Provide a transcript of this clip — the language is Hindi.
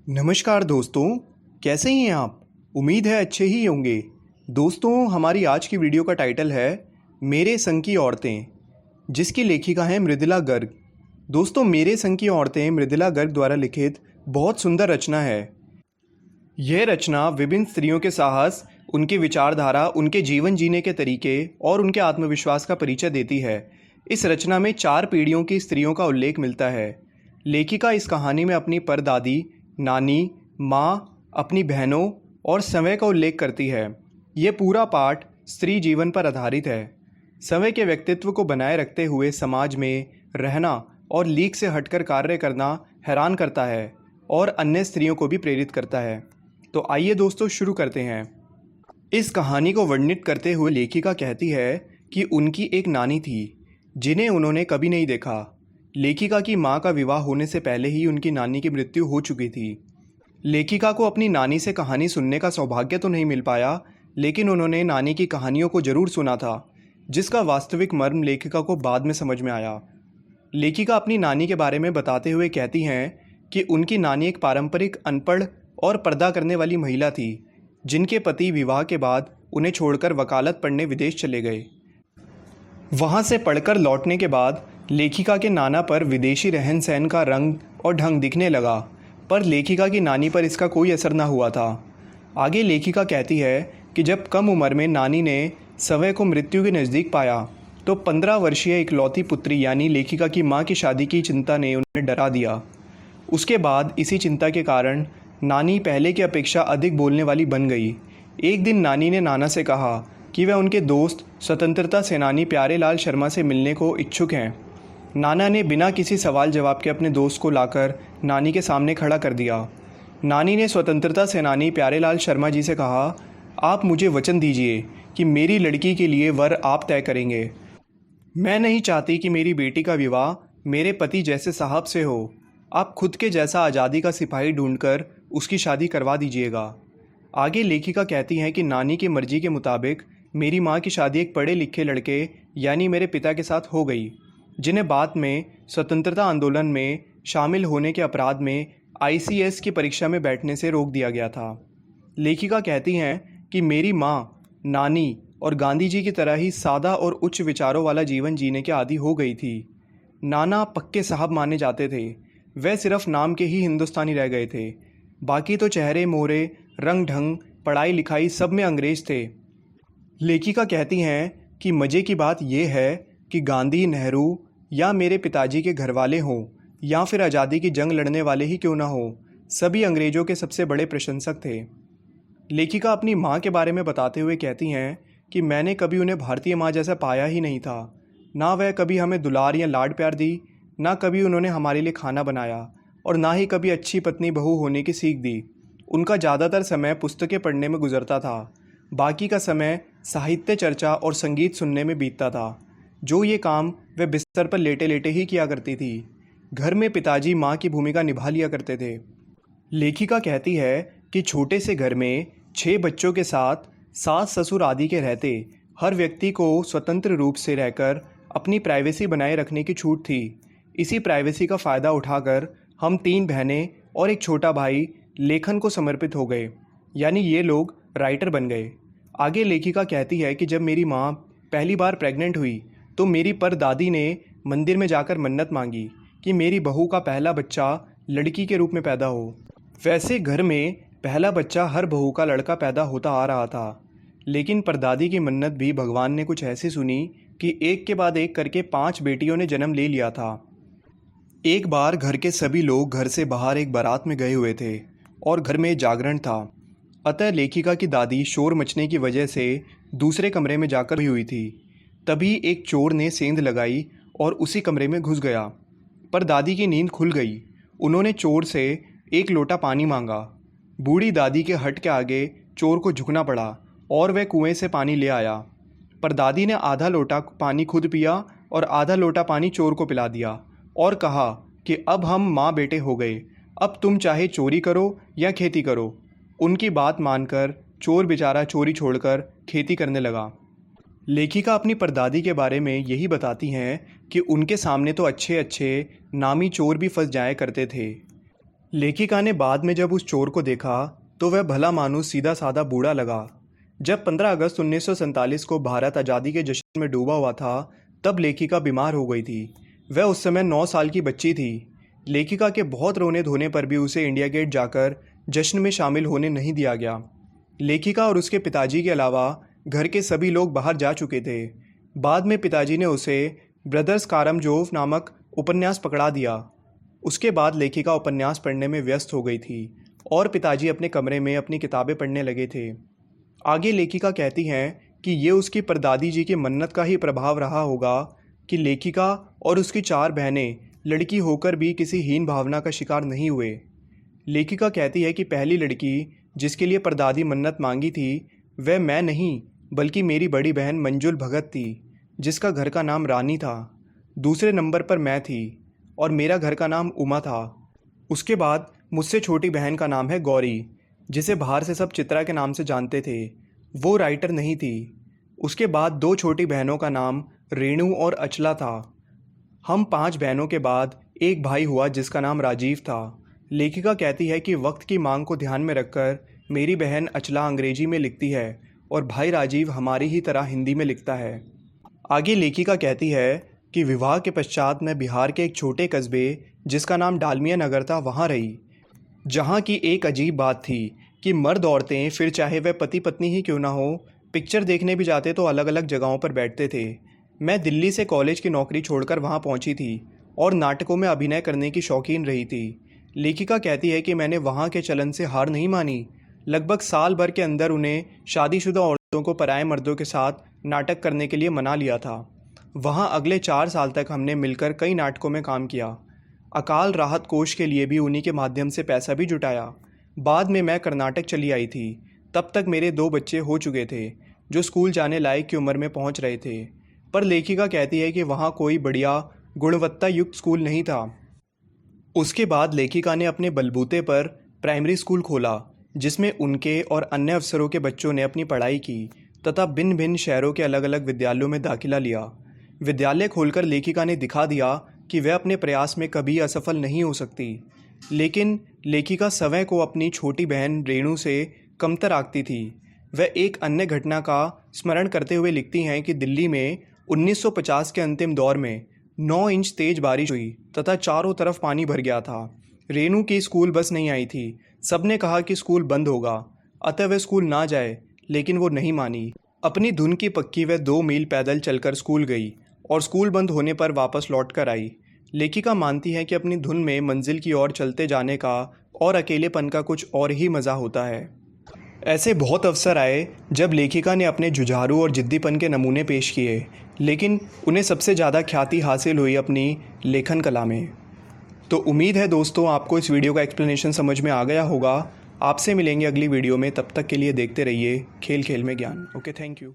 नमस्कार दोस्तों, कैसे हैं आप? उम्मीद है अच्छे ही होंगे। दोस्तों, हमारी आज की वीडियो का टाइटल है मेरे संग की औरतें, जिसकी लेखिका हैं मृदुला गर्ग। दोस्तों, मेरे संग की औरतें मृदुला गर्ग द्वारा लिखित बहुत सुंदर रचना है। यह रचना विभिन्न स्त्रियों के साहस, उनकी विचारधारा, उनके जीवन जीने के तरीके और उनके आत्मविश्वास का परिचय देती है। इस रचना में 4 पीढ़ियों की स्त्रियों का उल्लेख मिलता है। लेखिका इस कहानी में अपनी परदादी, नानी, माँ, अपनी बहनों और समय का उल्लेख करती है। यह पूरा पाठ स्त्री जीवन पर आधारित है। समय के व्यक्तित्व को बनाए रखते हुए समाज में रहना और लीक से हटकर कार्य करना हैरान करता है और अन्य स्त्रियों को भी प्रेरित करता है। तो आइए दोस्तों, शुरू करते हैं। इस कहानी को वर्णित करते हुए लेखिका कहती है कि उनकी एक नानी थी जिन्हें उन्होंने कभी नहीं देखा। लेखिका की मां का विवाह होने से पहले ही उनकी नानी की मृत्यु हो चुकी थी। लेखिका को अपनी नानी से कहानी सुनने का सौभाग्य तो नहीं मिल पाया, लेकिन उन्होंने नानी की कहानियों को जरूर सुना था, जिसका वास्तविक मर्म लेखिका को बाद में समझ में आया। लेखिका अपनी नानी के बारे में बताते हुए कहती हैं कि उनकी नानी एक पारंपरिक अनपढ़ और पर्दा करने वाली महिला थी, जिनके पति विवाह के बाद उन्हें छोड़कर वकालत पढ़ने विदेश चले गए। वहाँ से पढ़कर लौटने के बाद लेखिका के नाना पर विदेशी रहन सहन का रंग और ढंग दिखने लगा, पर लेखिका की नानी पर इसका कोई असर न हुआ था। आगे लेखिका कहती है कि जब कम उम्र में नानी ने समय को मृत्यु के नज़दीक पाया, तो 15 वर्षीय इकलौती पुत्री यानी लेखिका की मां की शादी की चिंता ने उन्हें डरा दिया। उसके बाद इसी चिंता के कारण नानी पहले की अपेक्षा अधिक बोलने वाली बन गई। एक दिन नानी ने नाना से कहा कि वह उनके दोस्त स्वतंत्रता सेनानी प्यारेलाल शर्मा से मिलने को इच्छुक हैं। नाना ने बिना किसी सवाल जवाब के अपने दोस्त को लाकर नानी के सामने खड़ा कर दिया। नानी ने स्वतंत्रता सेनानी प्यारेलाल शर्मा जी से कहा, आप मुझे वचन दीजिए कि मेरी लड़की के लिए वर आप तय करेंगे। मैं नहीं चाहती कि मेरी बेटी का विवाह मेरे पति जैसे साहब से हो। आप खुद के जैसा आज़ादी का सिपाही ढूंढकर उसकी शादी करवा दीजिएगा। आगे लेखिका कहती हैं कि नानी की मर्जी के मुताबिक मेरी माँ की शादी एक पढ़े लिखे लड़के यानी मेरे पिता के साथ हो गई, जिन्हें बाद में स्वतंत्रता आंदोलन में शामिल होने के अपराध में ICS की परीक्षा में बैठने से रोक दिया गया था। लेखिका कहती हैं कि मेरी माँ, नानी और गांधी जी की तरह ही सादा और उच्च विचारों वाला जीवन जीने के आदी हो गई थी। नाना पक्के साहब माने जाते थे, वह सिर्फ नाम के ही हिंदुस्तानी रह गए थे। बाकी तो चेहरे मोहरे, रंग ढंग, पढ़ाई लिखाई सब में अंग्रेज थे। लेखिका कहती हैं कि मज़े की बात यह है कि गांधी, नेहरू या मेरे पिताजी के घरवाले हों या फिर आज़ादी की जंग लड़ने वाले ही क्यों ना हों, सभी अंग्रेज़ों के सबसे बड़े प्रशंसक थे। लेखिका अपनी माँ के बारे में बताते हुए कहती हैं कि मैंने कभी उन्हें भारतीय माँ जैसा पाया ही नहीं था। ना वह कभी हमें दुलार या लाड प्यार दी, ना कभी उन्होंने हमारे लिए खाना बनाया और ना ही कभी अच्छी पत्नी बहू होने की सीख दी। उनका ज़्यादातर समय पुस्तकें पढ़ने में गुजरता था, बाकी का समय साहित्य चर्चा और संगीत सुनने में बीतता था। जो ये काम वे बिस्तर पर लेटे लेटे ही किया करती थी। घर में पिताजी माँ की भूमिका निभा लिया करते थे। लेखिका कहती है कि छोटे से घर में 6 बच्चों के साथ सास ससुर आदि के रहते हर व्यक्ति को स्वतंत्र रूप से रहकर अपनी प्राइवेसी बनाए रखने की छूट थी। इसी प्राइवेसी का फ़ायदा उठाकर हम 3 बहनें और एक छोटा भाई लेखन को समर्पित हो गए, यानी ये लोग राइटर बन गए। आगे लेखिका कहती है कि जब मेरी माँ पहली बार प्रेग्नेंट हुई तो मेरी परदादी ने मंदिर में जाकर मन्नत मांगी कि मेरी बहू का पहला बच्चा लड़की के रूप में पैदा हो। वैसे घर में पहला बच्चा हर बहू का लड़का पैदा होता आ रहा था, लेकिन परदादी की मन्नत भी भगवान ने कुछ ऐसी सुनी कि एक के बाद एक करके 5 बेटियों ने जन्म ले लिया था। एक बार घर के सभी लोग घर से बाहर एक बारात में गए हुए थे और घर में जागरण था, अतः लेखिका की दादी शोर मचने की वजह से दूसरे कमरे में जाकर हुई थी। तभी एक चोर ने सेंध लगाई और उसी कमरे में घुस गया, पर दादी की नींद खुल गई। उन्होंने चोर से एक लोटा पानी मांगा। बूढ़ी दादी के हट के आगे चोर को झुकना पड़ा और वह कुएं से पानी ले आया, पर दादी ने आधा लोटा पानी खुद पिया और आधा लोटा पानी चोर को पिला दिया और कहा कि अब हम माँ बेटे हो गए, अब तुम चाहे चोरी करो या खेती करो। उनकी बात मानकर चोर बेचारा चोरी छोड़कर खेती करने लगा। लेखिका अपनी परदादी के बारे में यही बताती हैं कि उनके सामने तो अच्छे अच्छे नामी चोर भी फंस जाया करते थे, लेखिका ने बाद में जब उस चोर को देखा तो वह भला मानुस सीधा साधा बूढ़ा लगा। जब 15 अगस्त 1947 को भारत आज़ादी के जश्न में डूबा हुआ था तब लेखिका बीमार हो गई थी। वह उस समय 9 साल की बच्ची थी। लेखिका के बहुत रोने धोने पर भी उसे इंडिया गेट जाकर जश्न में शामिल होने नहीं दिया गया। लेखिका और उसके पिताजी के अलावा घर के सभी लोग बाहर जा चुके थे। बाद में पिताजी ने उसे ब्रदर्स कारामजोव नामक उपन्यास पकड़ा दिया। उसके बाद लेखिका उपन्यास पढ़ने में व्यस्त हो गई थी और पिताजी अपने कमरे में अपनी किताबें पढ़ने लगे थे। आगे लेखिका कहती हैं कि ये उसकी परदादी जी की मन्नत का ही प्रभाव रहा होगा कि लेखिका और उसकी 4 बहनें लड़की होकर भी किसी हीन भावना का शिकार नहीं हुए। लेखिका कहती है कि पहली लड़की जिसके लिए परदादी मन्नत मांगी थी वह मैं नहीं बल्कि मेरी बड़ी बहन मंजुल भगत थी, जिसका घर का नाम रानी था। दूसरे नंबर पर मैं थी और मेरा घर का नाम उमा था। उसके बाद मुझसे छोटी बहन का नाम है गौरी, जिसे बाहर से सब चित्रा के नाम से जानते थे। वो राइटर नहीं थी। उसके बाद 2 छोटी बहनों का नाम रेणु और अचला था। हम 5 बहनों के बाद एक भाई हुआ जिसका नाम राजीव था। लेखिका कहती है कि वक्त की मांग को ध्यान में रखकर मेरी बहन अचला अंग्रेजी में लिखती है और भाई राजीव हमारी ही तरह हिंदी में लिखता है। आगे लेखिका कहती है कि विवाह के पश्चात मैं बिहार के एक छोटे कस्बे जिसका नाम डालमिया नगर था वहाँ रही, जहाँ की एक अजीब बात थी कि मर्द औरतें फिर चाहे वह पति पत्नी ही क्यों ना हो, पिक्चर देखने भी जाते तो अलग अलग जगहों पर बैठते थे। मैं दिल्ली से कॉलेज की नौकरी छोड़कर वहाँ पहुँची थी और नाटकों में अभिनय करने की शौकीन रही थी। लेखिका कहती है कि मैंने वहाँ के चलन से हार नहीं मानी। लगभग साल भर के अंदर उन्हें शादीशुदा औरतों को पराए मर्दों के साथ नाटक करने के लिए मना लिया था। वहाँ अगले 4 साल तक हमने मिलकर कई नाटकों में काम किया। अकाल राहत कोष के लिए भी उन्हीं के माध्यम से पैसा भी जुटाया। बाद में मैं कर्नाटक चली आई थी। तब तक मेरे 2 बच्चे हो चुके थे जो स्कूल जाने लायक की उम्र में पहुँच रहे थे। पर लेखिका कहती है कि वहाँ कोई बढ़िया गुणवत्ता युक्त स्कूल नहीं था। उसके बाद लेखिका ने अपने बलबूते पर प्राइमरी स्कूल खोला जिसमें उनके और अन्य अफसरों के बच्चों ने अपनी पढ़ाई की तथा भिन्न भिन्न शहरों के अलग अलग विद्यालयों में दाखिला लिया। विद्यालय खोलकर लेखिका ने दिखा दिया कि वह अपने प्रयास में कभी असफल नहीं हो सकती। लेकिन लेखिका स्वयं को अपनी छोटी बहन रेणु से कमतर आंकती थी। वह एक अन्य घटना का स्मरण करते हुए लिखती हैं कि दिल्ली में 1950 के अंतिम दौर में 9 इंच तेज बारिश हुई तथा चारों तरफ पानी भर गया था। रेणु की स्कूल बस नहीं आई थी। सबने कहा कि स्कूल बंद होगा, अतः वह स्कूल ना जाए, लेकिन वो नहीं मानी। अपनी धुन की पक्की वह 2 मील पैदल चलकर स्कूल गई और स्कूल बंद होने पर वापस लौट कर आई। लेखिका मानती है कि अपनी धुन में मंजिल की ओर चलते जाने का और अकेलेपन का कुछ और ही मज़ा होता है। ऐसे बहुत अवसर आए जब लेखिका ने अपने जुझारू और जिद्दीपन के नमूने पेश किए, लेकिन उन्हें सबसे ज़्यादा ख्याति हासिल हुई अपनी लेखन कला में। तो उम्मीद है दोस्तों आपको इस वीडियो का एक्सप्लेनेशन समझ में आ गया होगा। आपसे मिलेंगे अगली वीडियो में, तब तक के लिए देखते रहिए खेल खेल में ज्ञान। Okay, thank you.